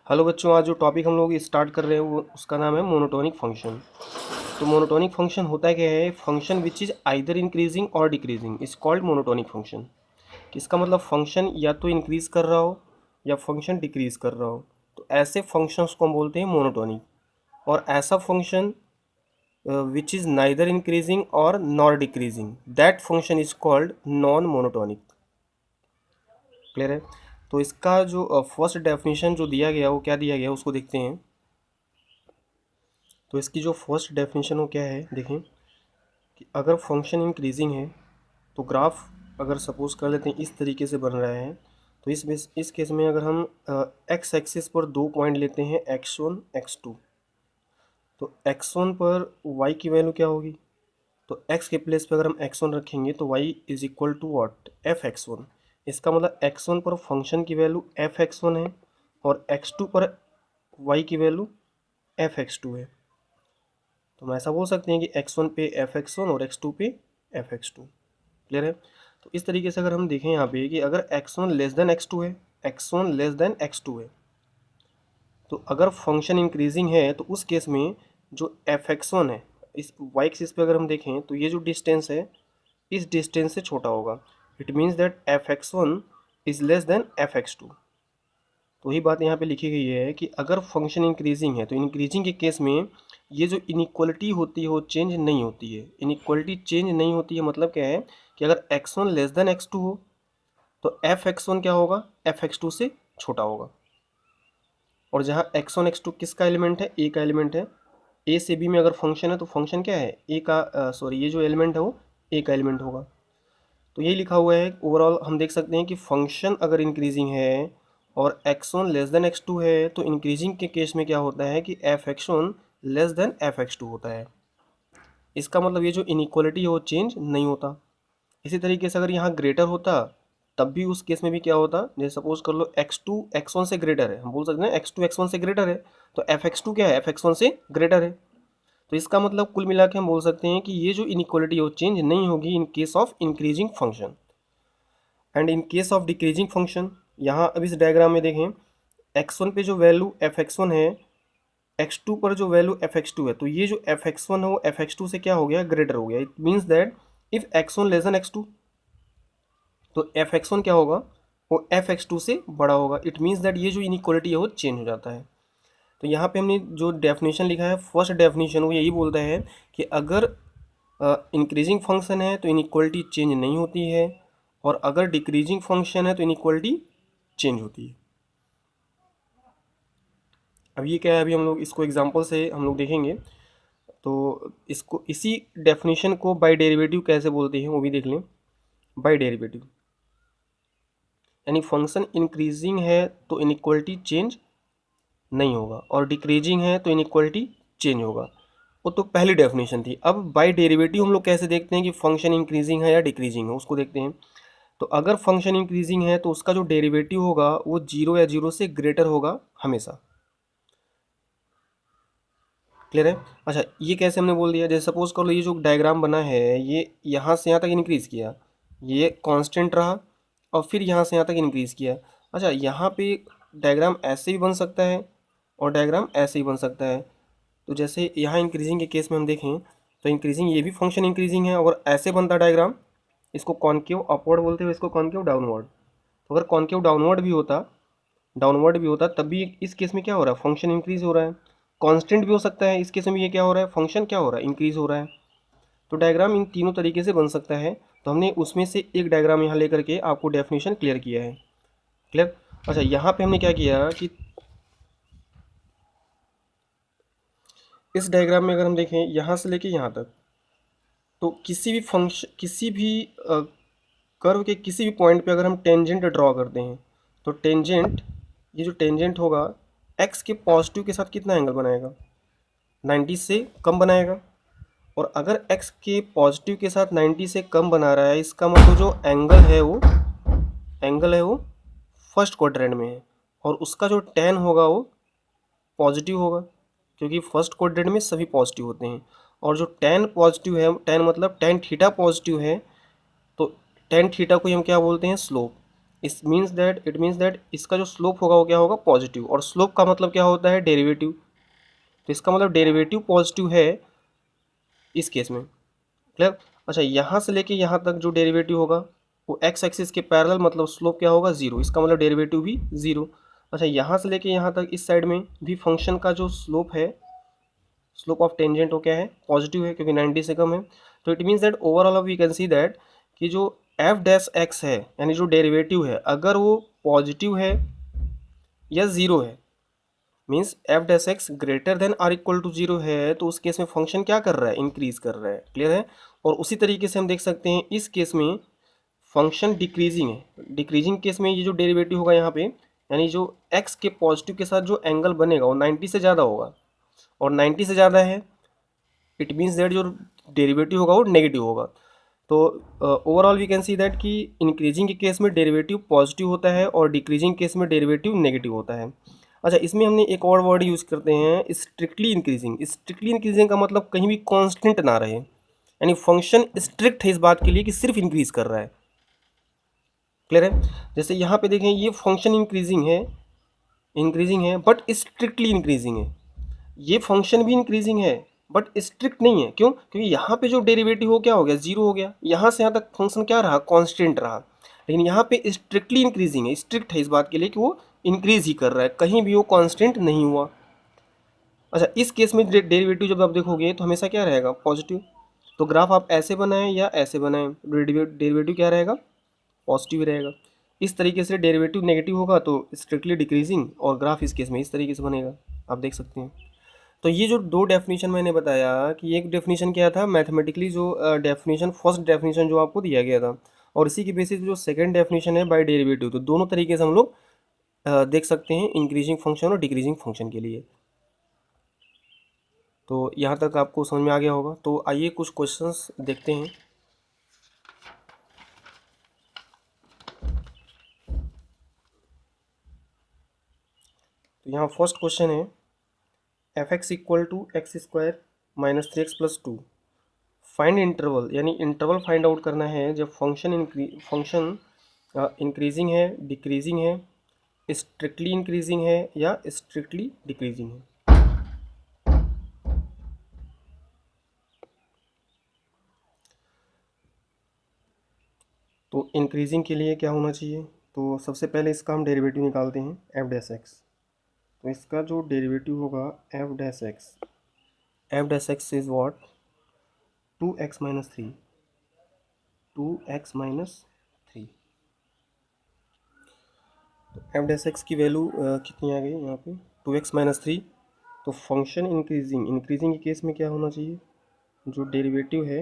Hello बच्चों, आज जो टॉपिक हम लोग स्टार्ट कर रहे हैं वो उसका नाम है मोनोटोनिक फंक्शन। तो मोनोटोनिक फंक्शन होता है क्या है? Function which is either increasing और decreasing is called monotonic function. इसका मतलब फंक्शन या तो इंक्रीज कर रहा हो या फंक्शन डिक्रीज कर रहा हो, तो ऐसे फंक्शंस को हम बोलते हैं मोनोटोनिक। और ऐसा function which is neither increasing और nor decreasing, that function is called non monotonic. Clear है? तो इसका जो फर्स्ट डेफिनेशन जो दिया गया वो क्या दिया गया उसको देखते हैं। तो इसकी जो फर्स्ट डेफिनेशन वो क्या है, देखें कि अगर फंक्शन इंक्रीजिंग है तो ग्राफ अगर सपोज कर लेते हैं इस तरीके से बन रहा है, तो इस केस में अगर हम एक्स एक्सिस पर दो पॉइंट लेते हैं x1 x2, तो x1 पर y की वैल्यू क्या होगी? तो x के प्लेस पे अगर हम x1 रखेंगे तो y is equal to what? f(x1). इसका मतलब x1 पर फंक्शन की वैल्यू f(x1) है और x2 पर y की वैल्यू f(x2) है। तो हम ऐसा बोल सकते हैं कि x1 पे f(x1) और x2 पे f(x2). क्लियर है? तो इस तरीके से अगर हम देखें यहाँ पे कि अगर x1 लेस देन x2 है, x1 लेस देन x2 है, तो अगर फंक्शन इंक्रीजिंग है तो उस केस में जो f(x1) है, इस y एक्सिस पे अगर हम देखें तो ये जो डिस्टेंस है इस डिस्टेंस से छोटा होगा। It means that f(x1) is less than f(x2). तो वही बात यहाँ पे लिखी गई है कि अगर फंक्शन इंक्रीजिंग है तो इंक्रीजिंग के केस में ये जो इनइक्वलिटी होती है वो चेंज नहीं होती है। इनइक्वलिटी चेंज नहीं होती है मतलब क्या है कि अगर x1 लेस देन x2 हो तो f(x1) क्या होगा? f(x2) से छोटा होगा। और जहाँ x1 x2 किसका एलिमेंट है? a का एलिमेंट है। a से b में अगर फंक्शन है तो फंक्शन क्या है? a का सॉरी ये जो एलिमेंट है वो a का एलिमेंट होगा। तो यही लिखा हुआ है। ओवरऑल हम देख सकते हैं कि फंक्शन अगर इंक्रीजिंग है और x1 लेस देन x2 है तो इंक्रीजिंग के केस में क्या होता है कि f(x1) लेस देन f(x2) होता है। इसका मतलब ये जो इनइक्वालिटी है वो चेंज नहीं होता। इसी तरीके से अगर यहाँ ग्रेटर होता तब भी उस केस में भी क्या होता, जैसे सपोज कर लो x2 x1 से ग्रेटर है, हम बोल सकते हैं x2 x1 से ग्रेटर है, तो f(x2) क्या है? f(x1) से ग्रेटर है। तो इसका मतलब कुल मिला के हम बोल सकते हैं कि ये जो इनइक्वालिटी है वो चेंज नहीं होगी in case of increasing function. And in case of decreasing function, यहाँ अब इस डायग्राम में देखें x1 पे जो वैल्यू f(x1) है, x2 पर जो वैल्यू f(x2) है, तो ये जो f(x1) है वो f(x2) से क्या हो गया? ग्रेटर हो गया। It means that if x1 less than x2 तो f(x1) क्या होगा? वो f(x2) से बड़ा होगा। इट मीन्स दैट ये जो इनइक्वालिटी है वो चेंज हो जाता है। तो यहाँ पे हमने जो डेफिनेशन लिखा है, फर्स्ट डेफिनेशन वो यही बोलता है कि अगर इंक्रीजिंग फंक्शन है तो इनइक्वालिटी चेंज नहीं होती है और अगर डिक्रीजिंग फंक्शन है तो इनइक्वालिटी चेंज होती है। अब ये क्या है, अभी हम लोग इसको एग्जांपल से हम लोग देखेंगे। तो इसको इसी डेफिनेशन को बाय डेरिवेटिव कैसे बोलते हैं वो भी देख लें। बाय डेरिवेटिव यानी फंक्शन इंक्रीजिंग है तो इनइक्वालिटी चेंज नहीं होगा और डिक्रीजिंग है तो इनइक्वालिटी चेंज होगा। वो तो पहली डेफिनेशन थी। अब बाय डेरिवेटिव हम लोग कैसे देखते हैं कि फंक्शन इंक्रीजिंग है या डिक्रीजिंग है, उसको देखते हैं। तो अगर फंक्शन इंक्रीजिंग है तो उसका जो डेरिवेटिव होगा वो 0 या 0 से ग्रेटर होगा हमेशा। क्लियर है? अच्छा, ये कैसे हमने बोल दिया? जैसे सपोज कर लो ये जो डायग्राम बना है ये यहाँ से यहाँ तक इंक्रीज़ किया, ये कांस्टेंट रहा और फिर यहाँ से यहाँ तक इंक्रीज़ किया। अच्छा, यहाँ पे डायग्राम ऐसे भी बन सकता है और डायग्राम ऐसे ही बन सकता है। तो जैसे यहाँ इंक्रीजिंग के केस में हम देखें तो इंक्रीजिंग ये भी फंक्शन इंक्रीजिंग है और ऐसे बनता डायग्राम, इसको कॉनकेव अपवर्ड बोलते हैं, इसको कॉनकेव डाउनवर्ड। तो अगर कॉनकेव डाउनवर्ड भी होता तब भी इस केस में क्या हो रहा है? फंक्शन इंक्रीज हो रहा है। कांस्टेंट भी हो सकता है, इस केस में ये क्या हो रहा है? फंक्शन क्या हो रहा है? इंक्रीज हो रहा है। तो डायग्राम इन तीनों तरीके से बन सकता है। तो हमने उसमें से एक डायग्राम यहाँ लेकर के आपको डेफिनेशन क्लियर किया है। क्लियर? अच्छा, यहाँ पे हमने क्या किया कि इस डायग्राम में अगर हम देखें यहाँ से लेके यहाँ तक, तो किसी भी फंक्शन किसी भी कर्व के किसी भी पॉइंट पे अगर हम टेंजेंट ड्रॉ करते हैं तो टेंजेंट, ये जो टेंजेंट होगा एक्स के पॉजिटिव के साथ कितना एंगल बनाएगा? 90 से कम बनाएगा। और अगर x के पॉजिटिव के साथ 90 से कम बना रहा है, इसका मतलब जो एंगल है वो फर्स्ट क्वाड्रेंट में है और उसका जो tan होगा वो पॉजिटिव होगा, क्योंकि फर्स्ट क्वाड्रेंट में सभी पॉजिटिव होते हैं। और जो tan पॉजिटिव है, tan मतलब tan थीटा पॉजिटिव है, तो tan थीटा को हम क्या बोलते हैं? स्लोप। इट मीन्स दैट इसका जो स्लोप होगा वो क्या होगा, पॉजिटिव। और स्लोप का मतलब क्या होता है, डेरिवेटिव। तो इसका मतलब डेरिवेटिव पॉजिटिव है इस केस में। क्लियर। अच्छा, यहाँ से लेके यहाँ तक जो डेरिवेटिव होगा वो एक्स एक्सिस के पैरेलल, मतलब स्लोप क्या होगा, जीरो। इसका मतलब डेरिवेटिव भी जीरो। अच्छा, यहाँ से लेके यहाँ तक इस साइड में भी फंक्शन का जो स्लोप है, स्लोप ऑफ टेंजेंट वो क्या है, पॉजिटिव है, क्योंकि 90 से कम है। तो it means that overall we can see that कि जो एफ डैश एक्स है, यानी जो डेरिवेटिव है, अगर वो पॉजिटिव है या ज़ीरो है, means F dash x greater than or equal to zero है, तो उस केस में फंक्शन क्या कर रहा है, इंक्रीज कर रहा है। क्लियर है। और उसी तरीके से हम देख सकते हैं इस केस में फंक्शन डिक्रीजिंग है। डिक्रीजिंग केस में ये जो डेरिवेटिव होगा यहाँ पे, यानी जो एक्स के पॉजिटिव के साथ जो एंगल बनेगा वो 90 से ज़्यादा होगा, और 90 से ज़्यादा है, इट मीन्स दैट जो डेरिवेटिव होगा वो नेगेटिव होगा। तो overall we can see that कि इंक्रीजिंग के केस में डेरिवेटिव पॉजिटिव होता है और डिक्रीजिंग केस में डेरिवेटिव नेगेटिव होता है। अच्छा, इसमें हमने एक और वर्ड यूज़ करते हैं, स्ट्रिक्टली इंक्रीजिंग। स्ट्रिक्टली इंक्रीजिंग का मतलब कहीं भी कांस्टेंट ना रहे, यानी फंक्शन स्ट्रिक्ट है इस बात के लिए कि सिर्फ इंक्रीज कर रहा है। क्लियर है। जैसे यहाँ पे देखें, ये फंक्शन इंक्रीजिंग है बट स्ट्रिक्टली इंक्रीजिंग है। ये फंक्शन भी इंक्रीजिंग है बट स्ट्रिक्ट नहीं है। क्यों? क्योंकि यहाँ पे जो डेरिवेटिव हो क्या हो गया, जीरो हो गया। यहाँ से यहाँ तक फंक्शन क्या रहा, कांस्टेंट रहा। लेकिन यहाँ पे स्ट्रिक्टली इंक्रीजिंग है, स्ट्रिक्ट है इस बात के लिए कि वो इंक्रीज ही कर रहा है, कहीं भी वो कांस्टेंट नहीं हुआ। अच्छा, इस केस में डेरिवेटिव जब आप देखोगे तो हमेशा क्या रहेगा, पॉजिटिव। तो ग्राफ आप ऐसे बनाएं या ऐसे बनाएं, डेरिवेटिव क्या रहेगा, पॉजिटिव रहेगा। इस तरीके से डेरिवेटिव नेगेटिव होगा तो स्ट्रिक्टली डिक्रीजिंग, और ग्राफ इस केस में इस तरीके से बनेगा, आप देख सकते हैं। तो ये जो दो डेफिनेशन मैंने बताया कि एक डेफिनेशन क्या था, मैथमेटिकली जो डेफिनेशन, फर्स्ट डेफिनेशन जो आपको दिया गया था, और इसी के बेसिस पे जो सेकंड डेफिनेशन है बाय डेरिवेटिव। तो दोनों तरीके से हम लोग देख सकते हैं इंक्रीजिंग फंक्शन और डिक्रीजिंग फंक्शन के लिए। तो यहाँ तक आपको समझ में आ गया होगा। तो आइए कुछ क्वेश्चंस देखते हैं। तो यहाँ फर्स्ट क्वेश्चन है, F X equal to X square minus 3x+2। Find interval, यानी इंटरवल फाइंड आउट करना है जब फंक्शन इंक्रीजिंग है, डिक्रीजिंग है, स्ट्रिक्टली इंक्रीजिंग है या स्ट्रिक्टली डिक्रीजिंग है। तो इंक्रीजिंग के लिए क्या होना चाहिए, तो सबसे पहले इसका हम डेरिवेटिव निकालते हैं, एफ डैश एक्स। तो इसका जो डेरिवेटिव होगा f dash x is what, 2x-3, 2x-3। तो एफ डैश एक्स की वैल्यू कितनी आ गई यहाँ पे, 2x-3। तो फंक्शन इंक्रीजिंग के केस में क्या होना चाहिए, जो डेरिवेटिव है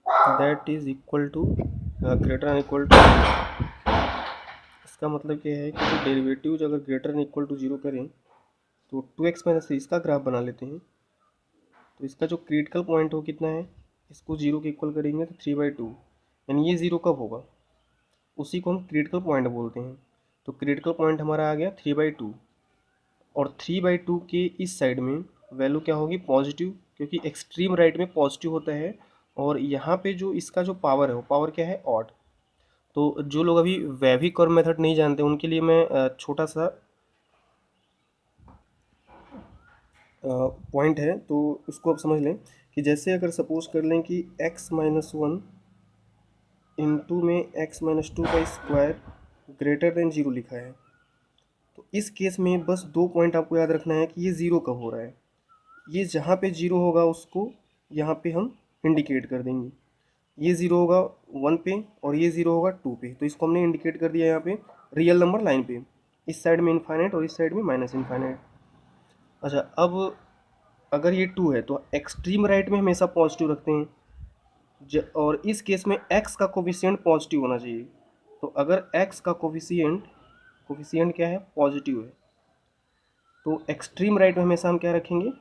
that is equal to greater and equal to. इसका मतलब क्या है कि जो डेरिवेटिव अगर greater and equal to zero करें तो 2x-3 इसका ग्राफ बना लेते हैं। तो इसका जो क्रिटिकल पॉइंट हो कितना है, इसको जीरो के इक्वल करेंगे तो 3/2, यानी ये जीरो कब होगा, उसी को हम क्रिटिकल पॉइंट बोलते हैं। तो क्रिटिकल पॉइंट हमारा आ गया 3/2, और 3/2 के इस साइड में वैल्यू क्या होगी, पॉजिटिव, क्योंकि एक्सट्रीम राइट में पॉजिटिव होता है। और यहाँ पे जो इसका जो पावर है वो पावर क्या है, ऑड। तो जो लोग अभी वैविक और मेथड नहीं जानते उनके लिए मैं छोटा सा पॉइंट है, तो उसको आप समझ लें कि जैसे अगर सपोज कर लें कि x-1 इंटू में x-2 का स्क्वायर ग्रेटर देन जीरो लिखा है। तो इस केस में बस दो पॉइंट आपको याद रखना है कि ये ज़ीरो कब हो रहा है। ये जहाँ पे जीरो होगा उसको यहाँ पे हम इंडिकेट कर देंगे। ये ज़ीरो होगा 1 पे और ये ज़ीरो होगा 2 पे, तो इसको हमने इंडिकेट कर दिया यहाँ पे रियल नंबर लाइन पे, इस साइड में इनफाइनाइट और इस साइड में माइनस इनफाइनाइट। अच्छा, अब अगर ये 2 है तो एक्सट्रीम राइट में हमेशा पॉजिटिव रखते हैं, और इस केस में x का कोफिशिएंट पॉजिटिव होना चाहिए। तो अगर x का कोफिशिएंट क्या है, पॉजिटिव है, तो एक्सट्रीम राइट में हमेशा हम क्या रखेंगे,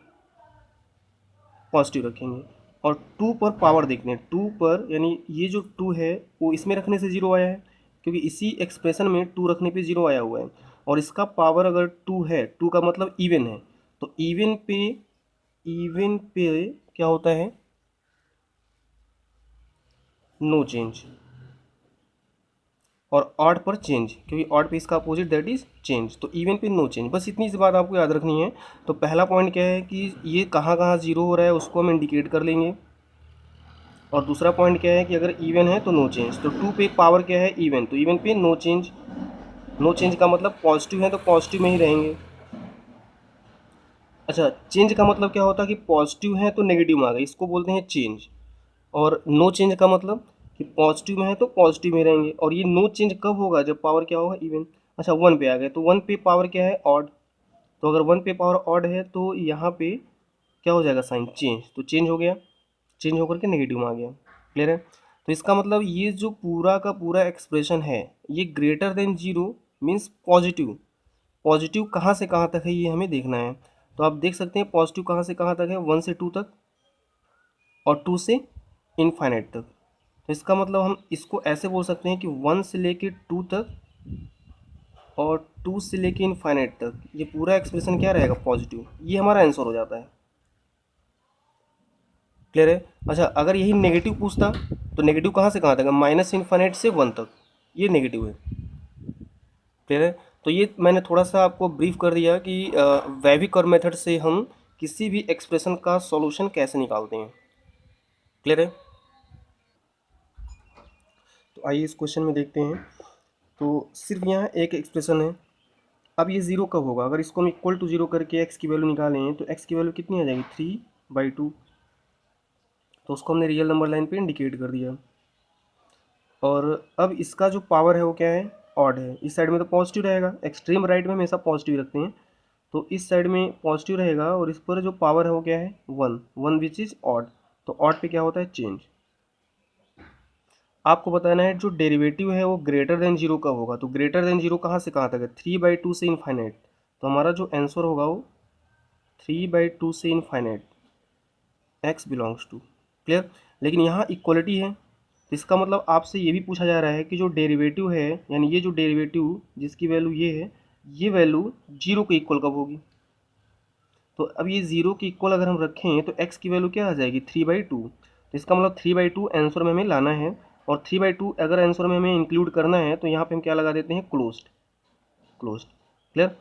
पॉजिटिव रखेंगे। और 2 पर पावर देखते हैं, 2 पर, यानी ये जो 2 है वो इसमें रखने से ज़ीरो आया है, क्योंकि इसी एक्सप्रेशन में 2 रखने पे ज़ीरो आया हुआ है। और इसका पावर अगर 2 है, 2 का मतलब इवन है, तो इवन पे क्या होता है, नो चेंज। और ऑड पर चेंज, क्योंकि ऑड पे इसका अपोजिट दैट इज चेंज, तो इवन पे नो चेंज। बस इतनी सी बात आपको याद रखनी है। तो पहला पॉइंट क्या है कि ये कहाँ कहाँ जीरो हो रहा है उसको हम इंडिकेट कर लेंगे, और दूसरा पॉइंट क्या है कि अगर इवन है तो नो चेंज। तो टू पे पावर क्या है, इवन, तो इवन पे नो चेंज। नो चेंज का मतलब पॉजिटिव है तो पॉजिटिव में ही रहेंगे। अच्छा, चेंज का मतलब क्या होता है कि पॉजिटिव है तो नेगेटिव में आ गए, इसको बोलते हैं चेंज। और नो चेंज का मतलब कि पॉजिटिव में है तो पॉजिटिव में रहेंगे, और ये नो चेंज कब होगा, जब पावर क्या होगा, इवन। अच्छा, वन पे आ गए, तो वन पे पावर क्या है, ऑड। तो अगर वन पे पावर ऑड है तो यहाँ पे क्या हो जाएगा, साइन चेंज, तो चेंज हो गया, चेंज होकर के नेगेटिव में आ गया। क्लियर है? तो इसका मतलब ये जो पूरा का पूरा एक्सप्रेशन है ये greater than zero means positive. Positive कहाँ से कहाँ तक है ये हमें देखना है। तो आप देख सकते हैं पॉजिटिव कहाँ से कहाँ तक है, वन से टू तक और टू से इनफाइनाइट तक। तो इसका मतलब हम इसको ऐसे बोल सकते हैं कि वन से लेके टू तक और टू से लेके इनफाइनाइट तक ये पूरा एक्सप्रेशन क्या रहेगा, पॉजिटिव। ये हमारा आंसर हो जाता है। क्लियर है? अच्छा, अगर यही नेगेटिव पूछता तो नेगेटिव कहाँ से कहाँ तक है, माइनस इनफाइनाइट से वन तक, ये नेगेटिव है। क्लियर है? तो ये मैंने थोड़ा सा आपको ब्रीफ कर दिया कि वैविक और मेथड से हम किसी भी एक्सप्रेशन का सॉल्यूशन कैसे निकालते हैं। क्लियर है? तो आइए इस क्वेश्चन में देखते हैं। तो सिर्फ यहाँ एक एक्सप्रेशन है। अब ये ज़ीरो कब होगा, अगर इसको हम इक्वल टू ज़ीरो करके एक्स की वैल्यू निकालें तो एक्स की वैल्यू कितनी आ जाएगी, 3/2। तो उसको हमने रियल नंबर लाइन पे इंडिकेट कर दिया। और अब इसका जो पावर है वो क्या है, ऑड है। इस साइड में तो पॉजिटिव रहेगा, एक्सट्रीम राइट में हमेशा पॉजिटिव रखते हैं, तो इस साइड में पॉजिटिव रहेगा, और इस पर जो पावर है वो क्या है, one, one which is odd. तो ऑड पे क्या होता है, चेंज। आपको बताना है जो डेरिवेटिव है वो ग्रेटर देन जीरो कब होगा। तो ग्रेटर देन जीरो कहाँ से कहाँ तक है, 3/2 से इनफाइनाइट। तो हमारा जो आंसर होगा वो 3/2 से infinite, x belongs to. Clear? लेकिन यहाँ इक्वलिटी है, तो इसका मतलब आपसे ये भी पूछा जा रहा है कि जो डेरिवेटिव है, यानी ये जो डेरिवेटिव जिसकी वैल्यू ये है, ये वैल्यू जीरो के इक्वल कब होगी। तो अब ये जीरो के इक्वल अगर हम रखें तो एक्स की वैल्यू क्या आ जाएगी, 3/2। तो इसका मतलब 3/2 आंसर में हमें लाना है, और 3/2 अगर आंसर में हमें इंक्लूड करना है तो यहाँ पे हम क्या लगा देते हैं, closed. Closed. Clear?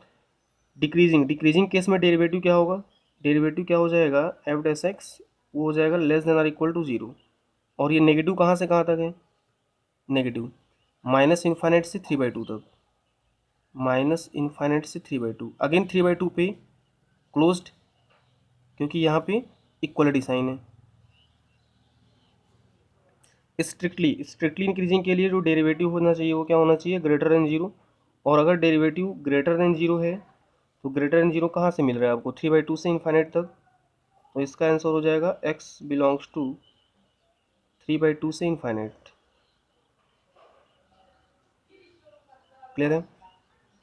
Decreasing, decreasing case में डेरिवेटिव क्या होगा, डेरिवेटिव क्या हो जाएगा, एफ डैश एक्स, वो हो जाएगा less than or equal to zero. और ये नेगेटिव कहाँ से कहाँ तक है, नेगेटिव माइनस इन्फाइनाइट से 3/2 तक, माइनस इन्फाइनाइट से 3/2, अगेन 3/2 पे क्लोज्ड, क्योंकि यहाँ पे इक्वलिटी साइन है। स्ट्रिक्टली स्ट्रिक्टली इंक्रीजिंग के लिए जो डेरिवेटिव होना चाहिए वो क्या होना चाहिए, ग्रेटर देन जीरो। और अगर डेरिवेटिव ग्रेटर देन जीरो है तो ग्रेटर देन जीरो कहाँ से मिल रहा है आपको, 3/2 से इन्फाइनाइट तक। तो इसका आंसर हो जाएगा एक्स बिलोंग्स टू 3/2 से इन्फाइनाइट। क्लियर है?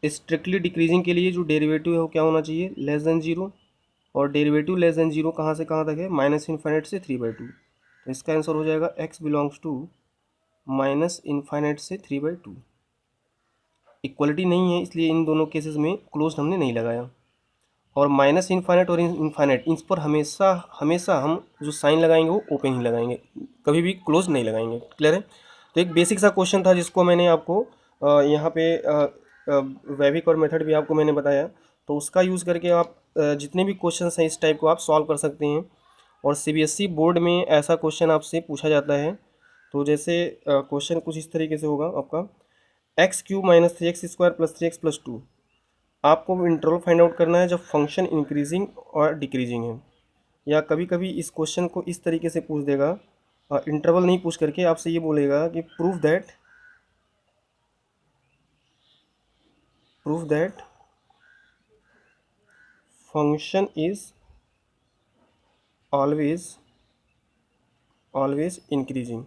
स्ट्रिक्टली डिक्रीजिंग के लिए जो डेरिवेटिव है वो क्या होना चाहिए, लेस देन जीरो। और डेरिवेटिव लेस देन जीरो कहाँ से कहाँ तक है, माइनस इन्फाइनाइट से 3/2। तो इसका आंसर हो जाएगा x belongs to minus infinite से 3/2। इक्वलिटी नहीं है इसलिए इन दोनों केसेस में क्लोज हमने नहीं लगाया। और माइनस इन्फाइनाइट और इन्फाइनाइट इस पर हमेशा हमेशा हम जो साइन लगाएंगे वो ओपन ही लगाएंगे, कभी भी क्लोज नहीं लगाएंगे। क्लियर है? तो एक बेसिक सा क्वेश्चन था जिसको मैंने आपको यहाँ पे वैविक और मेथड भी आपको मैंने बताया, तो उसका यूज़ करके आप जितने भी क्वेश्चन हैं इस टाइप को आप सॉल्व कर सकते हैं। और सीबीएसई बोर्ड में ऐसा क्वेश्चन आपसे पूछा जाता है। तो जैसे क्वेश्चन कुछ इस तरीके से होगा आपका, x³ - 3x² + 3x + 2। आपको इंटरवल फाइंड आउट करना है जब फंक्शन इंक्रीजिंग और डिक्रीजिंग है। या कभी कभी इस क्वेश्चन को इस तरीके से पूछ देगा, इंटरवल नहीं पूछ करके आपसे ये बोलेगा कि proof that function is always always increasing.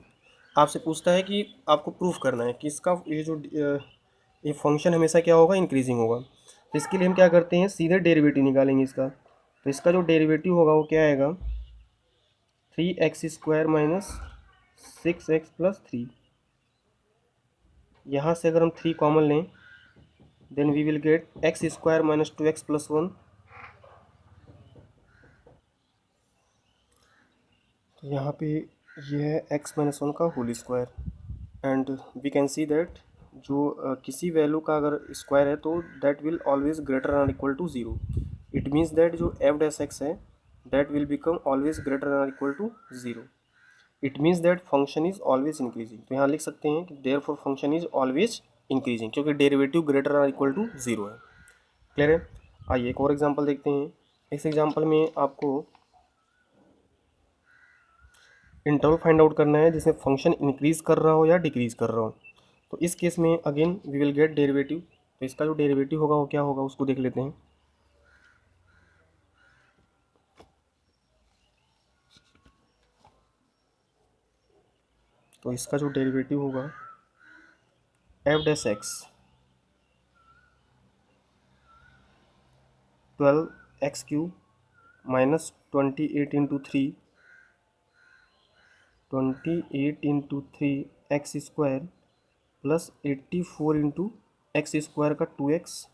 आपसे पूछता है कि आपको प्रूफ करना है कि इसका ये फंक्शन हमेशा क्या होगा, इंक्रीजिंग होगा। तो इसके लिए हम क्या करते हैं, सीधे डेरिवेटिव निकालेंगे इसका। तो इसका जो डेरिवेटिव होगा वो क्या आएगा, 3x² - 6x + 3। यहाँ से अगर हम 3 कॉमन लें then we will gate x² - 2x + 1। तो यहाँ पे ये है x - 1 का whole square, and we can see that जो किसी वैल्यू का अगर स्क्वायर है तो दैट विल ऑलवेज ग्रेटर और equal to zero. It means that जो एफ डैश एक्स है that will become always greater और equal to zero. It means that function is always increasing. तो यहाँ लिख सकते हैं कि therefore function is always increasing, क्योंकि डेरिवेटिव ग्रेटर और इक्वल टू ज़ीरो है। क्लियर है? आइए एक और एग्जांपल देखते हैं। इस एग्जांपल में आपको इंटरवल फाइंड आउट करना है जिसमें फंक्शन इंक्रीज कर रहा हो या डिक्रीज कर रहा हो। तो इस केस में again we will get derivative. तो इसका जो डेरिवेटिव होगा वो क्या होगा उसको देख लेते हैं। तो इसका जो डेरिवेटिव होगा f dash x 12x³ minus 28 x square plus 84 का 2x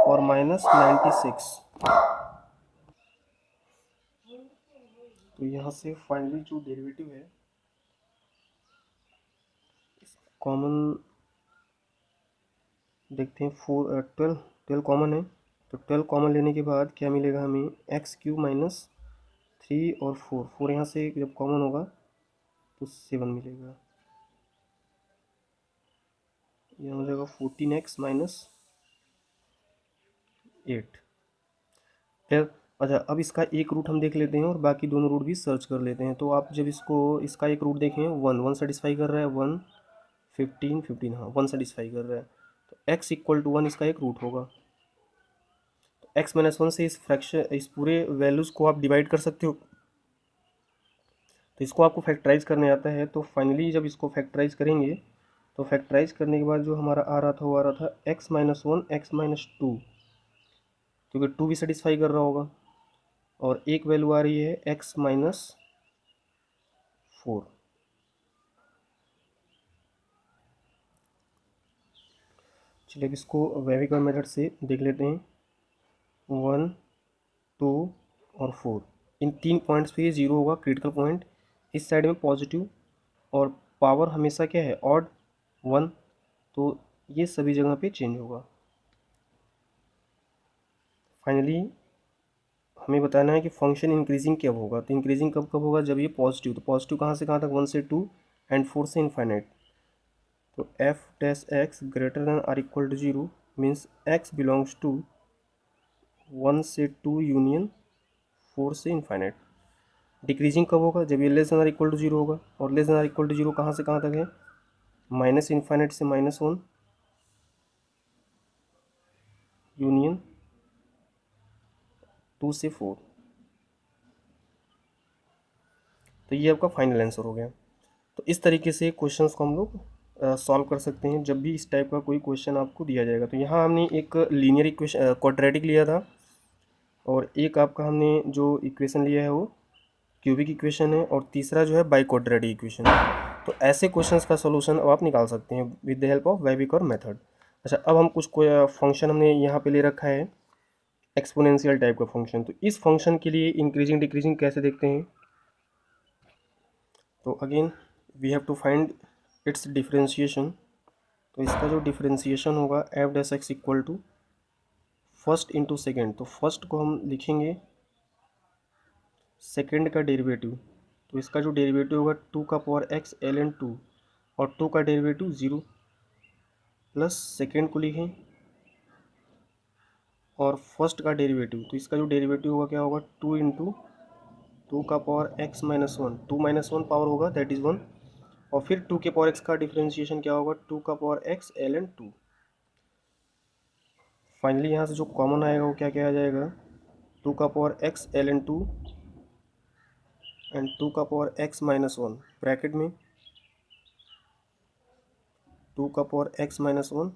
और माइनस 96। तो यहाँ से फाइनली जो डेरिवेटिव है कॉमन देखते हैं। 12 कॉमन है, तो 12 कॉमन लेने के बाद क्या मिलेगा हमें, x³ माइनस 3 और 4 यहाँ से जब कॉमन होगा तो 7 मिलेगा। यहाँ हो जाएगा 14x माइनस 8। फिर अच्छा, अब इसका एक रूट हम देख लेते हैं और बाकी दोनों रूट भी सर्च कर लेते हैं। तो आप जब इसका एक रूट देखें, 1 सेटिस्फाई कर रहा है, 1 15 15, हाँ 1 सेटिस्फाई कर रहा है। तो x इक्वल टू 1 इसका एक रूट होगा। तो x माइनस 1 से इस पूरे वैल्यूज़ को आप डिवाइड कर सकते हो। तो इसको आपको फैक्टराइज करने आता है। तो फाइनली जब इसको फैक्टराइज करेंगे तो फैक्टराइज करने के बाद जो हमारा आ रहा था वो आ रहा था x माइनस 1 x माइनस 2, क्योंकि 2 भी सेटिस्फाई कर रहा होगा। और एक वैल्यू आ रही है x माइनस 4। चलिए अब इसको वेविकर मेथड से देख लेते हैं। 1 2 और 4 इन 3 पॉइंट्स पे ये 0 होगा, क्रिटिकल पॉइंट। इस साइड में पॉजिटिव और पावर हमेशा क्या है, ऑड 1, तो ये सभी जगह पे चेंज होगा। फाइनली हमें बताना है कि फंक्शन इंक्रीजिंग कब होगा। तो इंक्रीजिंग कब कब होगा, जब ये पॉजिटिव। तो पॉजिटिव कहाँ से कहाँ तक, 1 से 2 एंड 4 से इन्फाइनाइट। तो f dash x greater than or equal to 0 means x belongs to 1 से 2 यूनियन 4 से इन्फाइनाइट। डिक्रीजिंग कब होगा, जब ये less than or equal to 0 होगा। और less than or equal to 0 कहाँ से कहाँ तक है, माइनस इन्फाइनाइट से -1 यूनियन 2 से 4। तो ये आपका फाइनल आंसर हो गया। तो इस तरीके से क्वेश्चंस को हम लोग सॉल्व कर सकते हैं जब भी इस टाइप का कोई क्वेश्चन आपको दिया जाएगा। तो यहाँ हमने एक लीनियर इक्वेशन क्वाड्रेटिक लिया था और एक आपका हमने जो इक्वेशन लिया है वो क्यूबिक इक्वेशन है, और तीसरा जो है बाई क्वाड्रेटिक इक्वेशन है। तो ऐसे क्वेश्चंस का सॉल्यूशन अब आप निकाल सकते हैं with the help of wavy curve method. अच्छा, अब हम कुछ फंक्शन हमने यहाँ पे ले रखा है एक्सपोनेंशियल टाइप का फंक्शन। तो इस फंक्शन के लिए इंक्रीजिंग डिक्रीजिंग कैसे देखते हैं, तो again we have to find its differentiation. तो इसका जो डिफरेंशिएशन होगा f dash x equal to first into second. तो फर्स्ट को हम लिखेंगे सेकेंड का डेरिवेटिव। तो इसका जो डेरिवेटिव होगा 2 का पावर एक्स ln 2, और 2 का डेरिवेटिव 0, प्लस सेकेंड को लिखें और फर्स्ट का डेरिवेटिव। तो इसका जो डेरिवेटिव होगा क्या होगा, 2 इंटू 2 का power x minus 1, 2 minus 1 power होगा दैट इज़ 1, और फिर 2 के पावर x का डिफरेंशिएशन क्या होगा, 2 का पावर x ln 2। फाइनली यहाँ से जो कॉमन आएगा वो क्या क्या आ जाएगा, 2 का पावर x ln 2 एंड 2 का पावर x माइनस 1 ब्रैकेट में 2 का पावर x माइनस 1,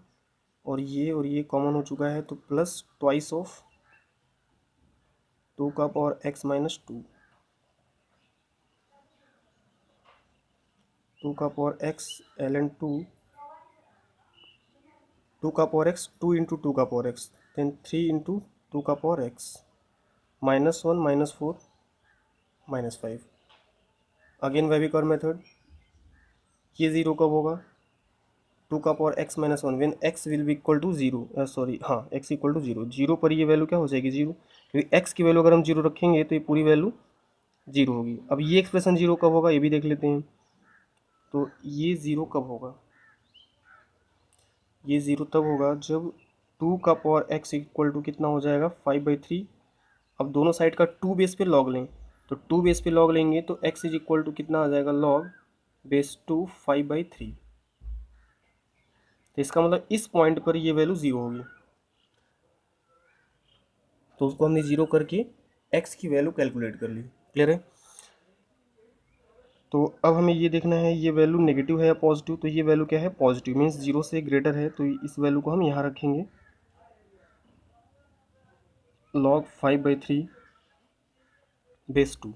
और ये कॉमन हो चुका है, तो प्लस ट्वाइस ऑफ 2 का पावर x माइनस 2, 2 का पावर x ln 2, 2 का पावर x, 2 इंटू 2 का पावर x, देन 3 इंटू 2 का power x, -1 -4 -5। Again wavy curve method, ये 0 कब होगा, 2 का power x minus 1 when x will be equal to zero, sorry हाँ x equal to zero, zero पर ये वैल्यू क्या हो जाएगी जीरो, क्योंकि x की वैल्यू अगर हम जीरो रखेंगे तो ये पूरी वैल्यू जीरो होगी। अब ये एक्सप्रेशन जीरो कब होगा ये भी देख लेते हैं। तो ये ज़ीरो कब होगा, ये ज़ीरो तब होगा जब 2 का पावर x इक्वल टू कितना हो जाएगा 5/3। अब दोनों साइड का 2 बेस पे लॉग लें, तो 2 बेस पे लॉग लेंगे तो x इज इक्वल टू कितना आ जाएगा लॉग बेस टू 5/3। तो इसका मतलब इस पॉइंट पर ये वैल्यू ज़ीरो होगी, तो उसको हमने ज़ीरो करके x की वैल्यू कैलकुलेट कर ली। क्लियर है। तो अब हमें ये देखना है ये वैल्यू नेगेटिव है या पॉजिटिव, तो ये वैल्यू क्या है पॉजिटिव, मीन्स जीरो से ग्रेटर है, तो इस वैल्यू को हम यहाँ रखेंगे log 5/3 बेस टू।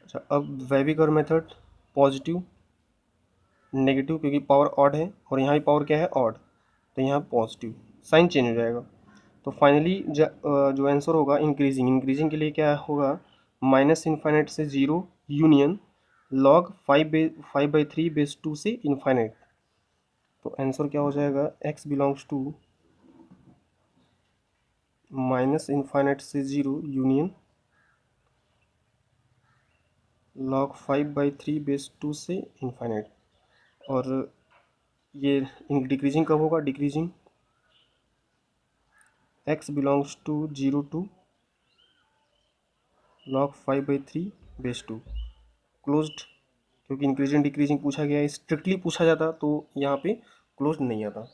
अच्छा, अब वेविकर मेथड पॉजिटिव नेगेटिव, क्योंकि पावर ऑड है और यहाँ भी पावर क्या है ऑड, तो यहाँ पॉजिटिव, साइन चेंज हो जाएगा। तो फाइनली जो आंसर होगा इंक्रीजिंग, इंक्रीजिंग के लिए क्या होगा माइनस इन्फाइनाइट से zero union log 5/3 base two से इन्फाइनाइट। तो आंसर क्या हो जाएगा x belongs to minus infinite से zero union log 5/3 base two से इन्फाइनाइट। और ये डिक्रीजिंग कब होगा, decreasing x belongs to zero to log 5/3 base two closed, क्योंकि इंक्रीजिंग डिक्रीजिंग पूछा गया है, स्ट्रिक्टली पूछा जाता तो यहाँ पे क्लोज्ड नहीं आता।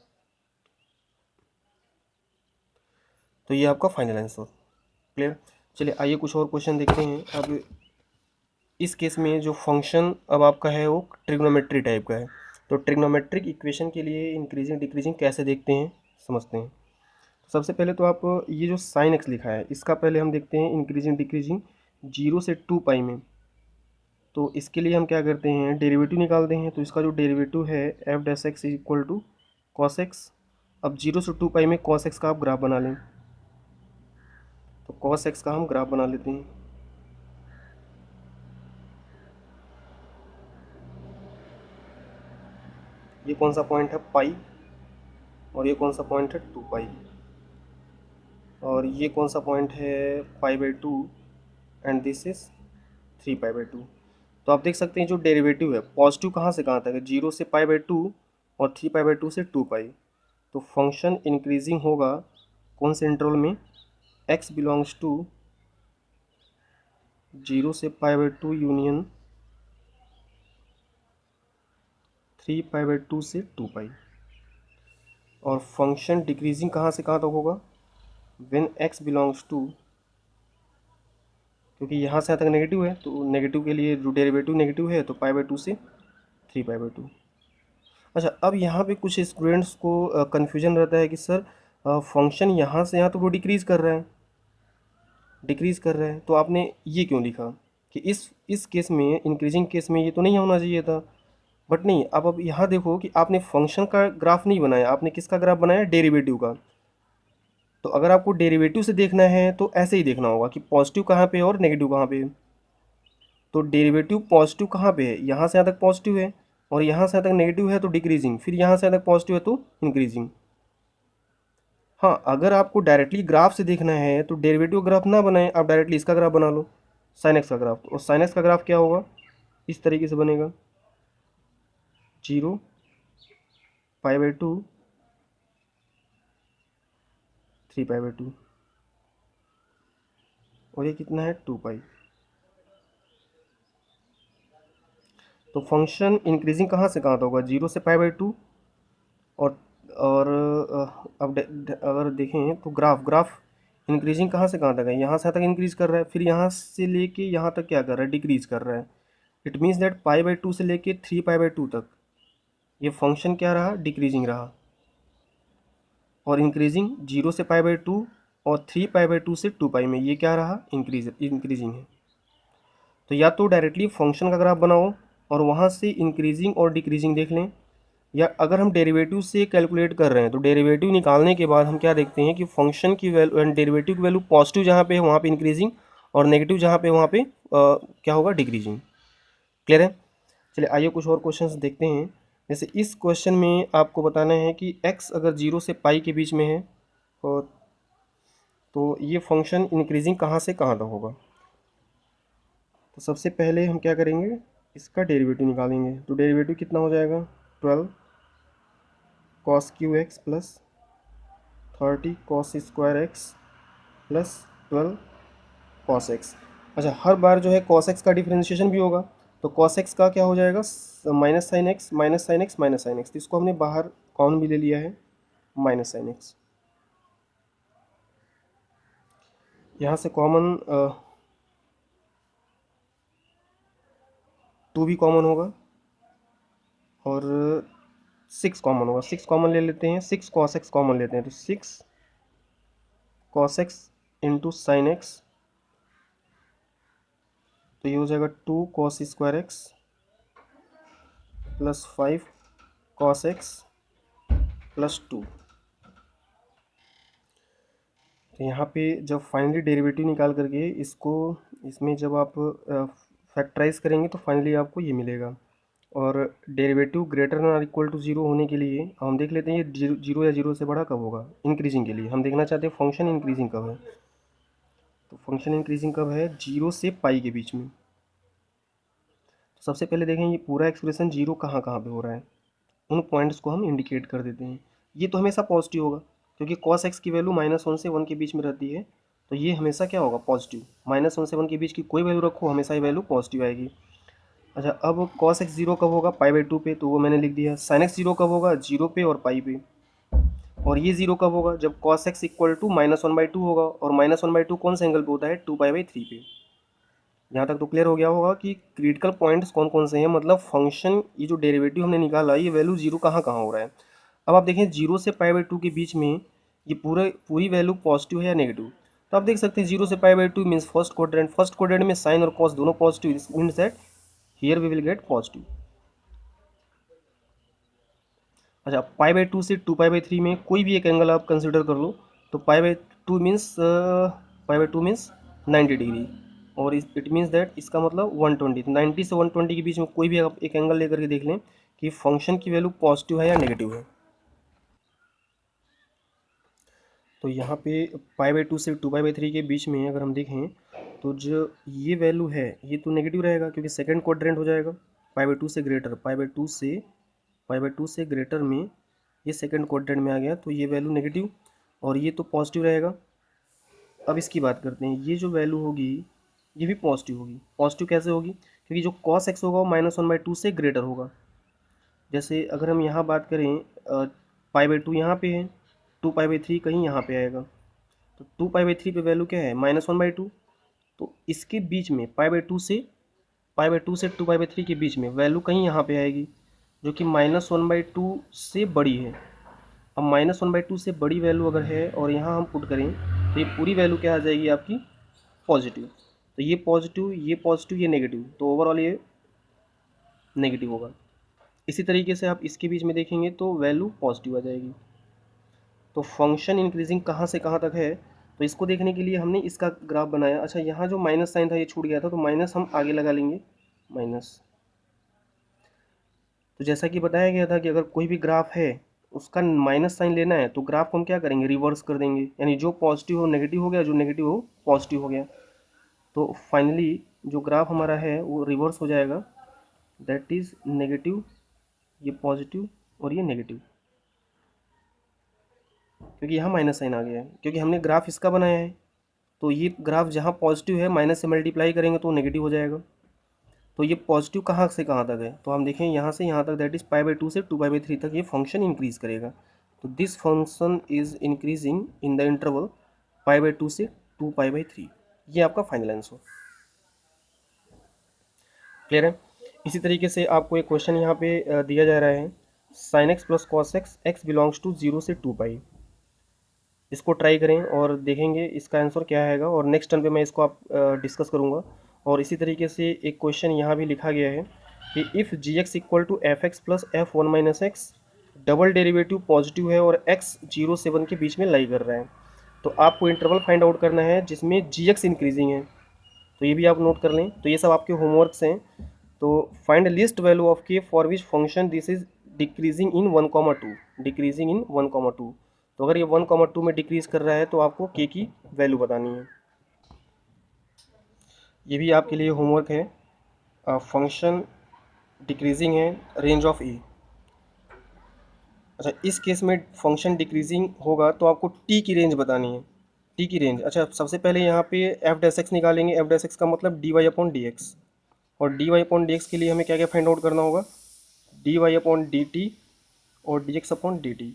तो ये आपका फाइनल आंसर। क्लियर। चलिए आइए कुछ और क्वेश्चन देखते हैं। अब इस केस में जो फंक्शन अब आपका है वो ट्रिग्नोमेट्री टाइप का है, तो ट्रिग्नोमेट्रिक इक्वेशन के लिए इंक्रीजिंग डिक्रीजिंग कैसे देखते हैं समझते हैं। सबसे पहले तो आप ये जो साइन एक्स लिखा है इसका पहले हम देखते हैं इंक्रीजिंग डिक्रीजिंग जीरो से 2 पाई में। तो इसके लिए हम क्या करते हैं डेरिवेटिव निकालते हैं। तो इसका जो डेरिवेटिव है f dash x is equal to cos x. अब जीरो से 2 पाई में कॉस एक्स का आप ग्राफ बना लें, तो कॉस एक्स का हम ग्राफ बना लेते हैं। ये कौन सा पॉइंट है पाई, और ये कौन सा पॉइंट है 2 पाई, और ये कौन सा पॉइंट है पाई/2 एंड दिस इज 3 पाई/2। तो आप देख सकते हैं जो डेरिवेटिव है पॉजिटिव कहाँ से कहाँ तक है, जीरो से पाई/2 और 3 पाई/2 से 2 पाई। तो फंक्शन इंक्रीजिंग होगा कौन से इंटरवल में, x बिलोंग्स टू जीरो से पाई/2 यूनियन 3 पाई/2 से 2 पाई। और फंक्शन डिक्रीजिंग कहाँ से कहाँ तक होगा व्हेन x बिलोंग्स टू, क्योंकि यहाँ से यहाँ तक नेगेटिव है तो नेगेटिव के लिए जो डेरिवेटिव नेगेटिव है तो पाई/2 से 3 पाई/2। अच्छा, अब यहाँ पे कुछ स्टूडेंट्स को कन्फ्यूजन रहता है कि सर फंक्शन यहाँ से यहाँ तो वो डिक्रीज़ कर रहा है, डिक्रीज़ कर रहा है, तो आपने ये क्यों लिखा कि इस केस में इंक्रीजिंग केस में ये तो नहीं होना चाहिए था। बट नहीं, अब यहाँ देखो कि आपने फंक्शन का ग्राफ नहीं बनाया, आपने किसका ग्राफ बनाया डेरिवेटिव का। तो अगर आपको डेरिवेटिव से देखना है तो ऐसे ही देखना होगा कि पॉजिटिव कहाँ पे और नेगेटिव कहाँ पे है। तो डेरिवेटिव पॉजिटिव कहाँ पे है, यहाँ से यहाँ तक पॉजिटिव है और यहाँ से यहाँ तक नेगेटिव है तो डिक्रीजिंग, फिर यहाँ से यहाँ तक पॉजिटिव है तो इंक्रीजिंग। हाँ, अगर आपको डायरेक्टली ग्राफ से देखना है तो डेरिवेटिव ग्राफ ना बनाएं, आप डायरेक्टली इसका ग्राफ बना लो साइन एक्स का ग्राफ। और साइन एक्स का ग्राफ क्या होगा इस तरीके से बनेगा, जीरो पाई/2 3 पाई/2 और ये कितना है 2 पाई। तो फंक्शन इंक्रीजिंग कहाँ से कहाँ तक होगा, जीरो से पाई/2। और अब अगर देखें तो ग्राफ इंक्रीजिंग कहाँ से कहाँ तक है, यहाँ से तक इंक्रीज कर रहा है, फिर यहाँ से लेके यहाँ तक क्या कर रहा है डिक्रीज कर रहा है। इट मीन्स दैट पाई/2 से लेके 3 पाई/2 तक ये फंक्शन क्या रहा डिक्रीजिंग रहा, और इंक्रीजिंग जीरो से पाई/2 और 3 पाई/2 से 2 पाई में ये क्या रहा इंक्रीजिंग है। तो या तो डायरेक्टली फंक्शन का ग्राफ बनाओ और वहाँ से इंक्रीजिंग और डिक्रीजिंग देख लें, या अगर हम डेरिवेटिव से कैलकुलेट कर रहे हैं तो डेरिवेटिव निकालने के बाद हम क्या देखते हैं कि फंक्शन की वैल्यू डेरिवेटिव की वैल्यू पॉजिटिव जहाँ पे है वहाँ पे इंक्रीजिंग और नेगेटिव जहाँ पे वहाँ पे क्या होगा डिक्रीजिंग। क्लियर है। चलिए आइए कुछ और क्वेश्चंस देखते हैं। जैसे इस क्वेश्चन में आपको बताना है कि x अगर 0 से पाई के बीच में है और तो ये फंक्शन इंक्रीजिंग कहाँ से कहाँ तक होगा। तो सबसे पहले हम क्या करेंगे, इसका डेरिवेटिव निकालेंगे। तो डेरिवेटिव कितना हो जाएगा, 12 cos Q x plus 30 cos square x plus 12 cos x. अच्छा, हर बार जो है cos एक्स का डिफ्रेंशिएशन भी होगा, तो cos एक्स का क्या हो जाएगा, minus sine x minus sine x minus sine x. तो इसको हमने बाहर कॉमन भी ले लिया है, माइनस साइन एक्स। यहाँ से कॉमन 2 भी कॉमन होगा और 6 कॉमन होगा। 6 कॉमन ले लेते हैं, 6 cos एक्स कॉमन लेते हैं, तो 6 cos x into sine x, तो ये हो जाएगा 2 cos square x plus 5 cos x plus 2। तो यहाँ पे जब फाइनली डेरिवेटिव निकाल करके इसको इसमें जब आप फैक्टराइज करेंगे तो फाइनली आपको ये मिलेगा। और डेरिवेटिव ग्रेटर देन और इक्वल टू 0 होने के लिए हम देख लेते हैं ये जीरो या 0 से बड़ा कब होगा। इंक्रीजिंग के लिए हम देखना चाहते हैं फंक्शन इंक्रीजिंग कब है। तो फंक्शन इंक्रीजिंग कब है, 0 से पाई के बीच में। तो सबसे पहले देखें ये पूरा एक्सप्रेशन 0 कहाँ कहाँ पे हो रहा है, उन पॉइंट्स को हम इंडिकेट कर देते हैं। ये तो हमेशा पॉजिटिव होगा क्योंकि cos x की वैल्यू -1 से 1 के बीच में रहती है, तो ये हमेशा क्या होगा, पॉजिटिव। -1 से 1 के बीच की कोई वैल्यू रखो, हमेशा ये वैल्यू पॉजिटिव आएगी। अच्छा, अब cos x 0 कब होगा, π/2 पे, तो वो मैंने लिख दिया। sin x 0 कब होगा, 0 पे और पाई पे। और ये 0 कब होगा, जब cos x इक्वल टू -1/2 होगा, और -1/2 कौन से एंगल पे होता है, 2π/3 पे। यहाँ तक तो क्लियर हो गया होगा कि क्रिटिकल पॉइंट्स कौन कौन से हैं, मतलब फंक्शन ये जो डेरिवेटिव हमने निकाला ये वैल्यू 0 कहाँ कहाँ हो रहा है। अब आप देखें 0 से π/2 के बीच में ये पूरी वैल्यू पॉजिटिव है या नेगेटिव। तो आप देख सकते हैं 0 से π/2 मीन्स फर्स्ट क्वाड्रेंट में साइन और कॉस दोनों positive, means that here we will get positive. अच्छा, π/2 से 2π/3 में कोई भी एक एंगल आप कंसिडर कर लो, तो π/2 मीन्स 90 डिग्री, और इट मीन्स दैट इसका मतलब 120, 90 से 120 के बीच में कोई भी आप एक एंगल लेकर के देख लें कि फंक्शन की वैल्यू पॉजिटिव है या नेगेटिव है। तो यहाँ पे π/2 से 2π/3 के बीच में अगर हम देखें तो जो ये वैल्यू है ये तो नेगेटिव रहेगा क्योंकि सेकंड क्वाड्रेंट हो जाएगा। π/2 से ग्रेटर, π/2 से ग्रेटर में ये सेकंड क्वाड्रेंट में आ गया, तो ये वैल्यू नेगेटिव और ये तो पॉजिटिव रहेगा। अब इसकी बात करते हैं, ये जो वैल्यू होगी ये भी पॉजिटिव होगी। पॉजिटिव कैसे होगी, क्योंकि जो cos x होगा वो -1/2 से ग्रेटर होगा। जैसे अगर हम यहाँ बात करें π/2 यहाँ पे है, 2π/3 कहीं यहाँ पे आएगा, तो 2π/3 पे वैल्यू क्या है, -1/2। तो इसके बीच में π/2 से 2π/3 के बीच में वैल्यू कहीं यहाँ पे आएगी जो कि -1/2 से बड़ी है। अब -1/2 से बड़ी वैल्यू अगर है और यहाँ हम पुट करें तो ये पूरी वैल्यू क्या आ जाएगी आपकी, पॉजिटिव। तो ये पॉजिटिव, ये नेगेटिव, तो ओवरऑल ये नेगेटिव होगा। इसी तरीके से आप इसके बीच में देखेंगे तो वैल्यू पॉजिटिव आ जाएगी। तो फंक्शन इंक्रीजिंग कहाँ से कहाँ तक है, तो इसको देखने के लिए हमने इसका ग्राफ बनाया। अच्छा, यहाँ जो माइनस साइन था ये छूट गया था, तो माइनस हम आगे लगा लेंगे, माइनस। तो जैसा कि बताया गया था कि अगर कोई भी ग्राफ है उसका माइनस साइन लेना है तो ग्राफ को हम क्या करेंगे, रिवर्स कर देंगे, यानी जो पॉजिटिव हो नेगेटिव हो गया, जो नेगेटिव हो पॉजिटिव हो गया। तो फाइनली जो ग्राफ हमारा है वो रिवर्स हो जाएगा, दैट इज़ नेगेटिव, ये पॉजिटिव और ये नेगेटिव, क्योंकि यहाँ माइनस साइन आ गया है, क्योंकि हमने ग्राफ इसका बनाया है। तो ये ग्राफ जहाँ पॉजिटिव है माइनस से मल्टीप्लाई करेंगे तो नेगेटिव हो जाएगा। तो ये पॉजिटिव कहाँ से कहाँ तक है, तो हम देखें यहाँ से यहाँ तक, दैट इज़ π/2 से 2π/3 तक ये फंक्शन इंक्रीज़ करेगा। तो this function is increasing in the interval π/2 से 2π/3। ये आपका फाइनल आंसर। क्लियर है। इसी तरीके से आपको एक क्वेश्चन यहाँ पे दिया जा रहा है, sin x plus cos x, x belongs to 0 से 2π। इसको ट्राई करें और देखेंगे इसका आंसर क्या आएगा, और नेक्स्ट टर्न पे मैं इसको आप डिस्कस करूँगा। और इसी तरीके से एक क्वेश्चन यहाँ भी लिखा गया है कि if gx equal to fx plus f1 - x, double derivative positive है और x 0 से 1 के बीच में लाई कर रहा है, तो आपको इंटरवल फाइंड आउट करना है जिसमें gx इंक्रीजिंग है। तो ये भी आप नोट कर लें। तो ये सब आपके होमवर्क्स हैं, तो फाइंड लिस्ट वैल्यू ऑफ के for which function this is decreasing in 1,2, decreasing in 1,2। तो अगर ये 1,2 में डिक्रीज कर रहा है तो आपको के की वैल्यू बतानी है। ये भी आपके लिए होमवर्क है। फंक्शन डिक्रीजिंग है, रेंज ऑफ ए। अच्छा, इस केस में फंक्शन डिक्रीजिंग होगा तो आपको टी की रेंज बतानी है, टी की रेंज। अच्छा, सबसे पहले यहाँ पे एफ डैश एक्स निकालेंगे। एफ डैश एक्स का मतलब d y upon d x, और d y upon d x के लिए हमें क्या क्या फाइंड आउट करना होगा, d y upon d t और d x upon d t.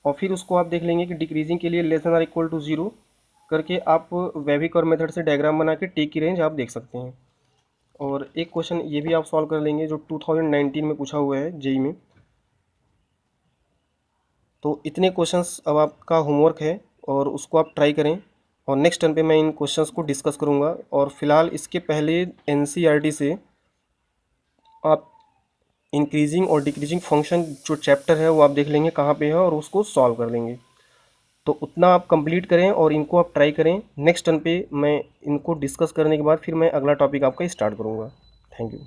और फिर उसको आप देख लेंगे कि डिक्रीजिंग के लिए less than or equal to 0 करके आप वेविक और मेथड से डायग्राम बना के टी की रेंज आप देख सकते हैं। और एक क्वेश्चन ये भी आप सॉल्व कर लेंगे जो 2019 में पूछा हुआ है जेई में। तो इतने क्वेश्चंस अब आपका होमवर्क है और उसको आप ट्राई करें, और नेक्स्ट टर्न पे मैं इन क्वेश्चंस को डिस्कस करूँगा। और फिलहाल इसके पहले एनसीईआरटी से आप इंक्रीजिंग और डिक्रीजिंग फंक्शन जो चैप्टर है वो आप देख लेंगे कहाँ पे है और उसको सॉल्व कर लेंगे। तो उतना आप कंप्लीट करें और इनको आप ट्राई करें। नेक्स्ट टर्न पे मैं इनको डिस्कस करने के बाद फिर मैं अगला टॉपिक आपका स्टार्ट करूँगा। Thank you.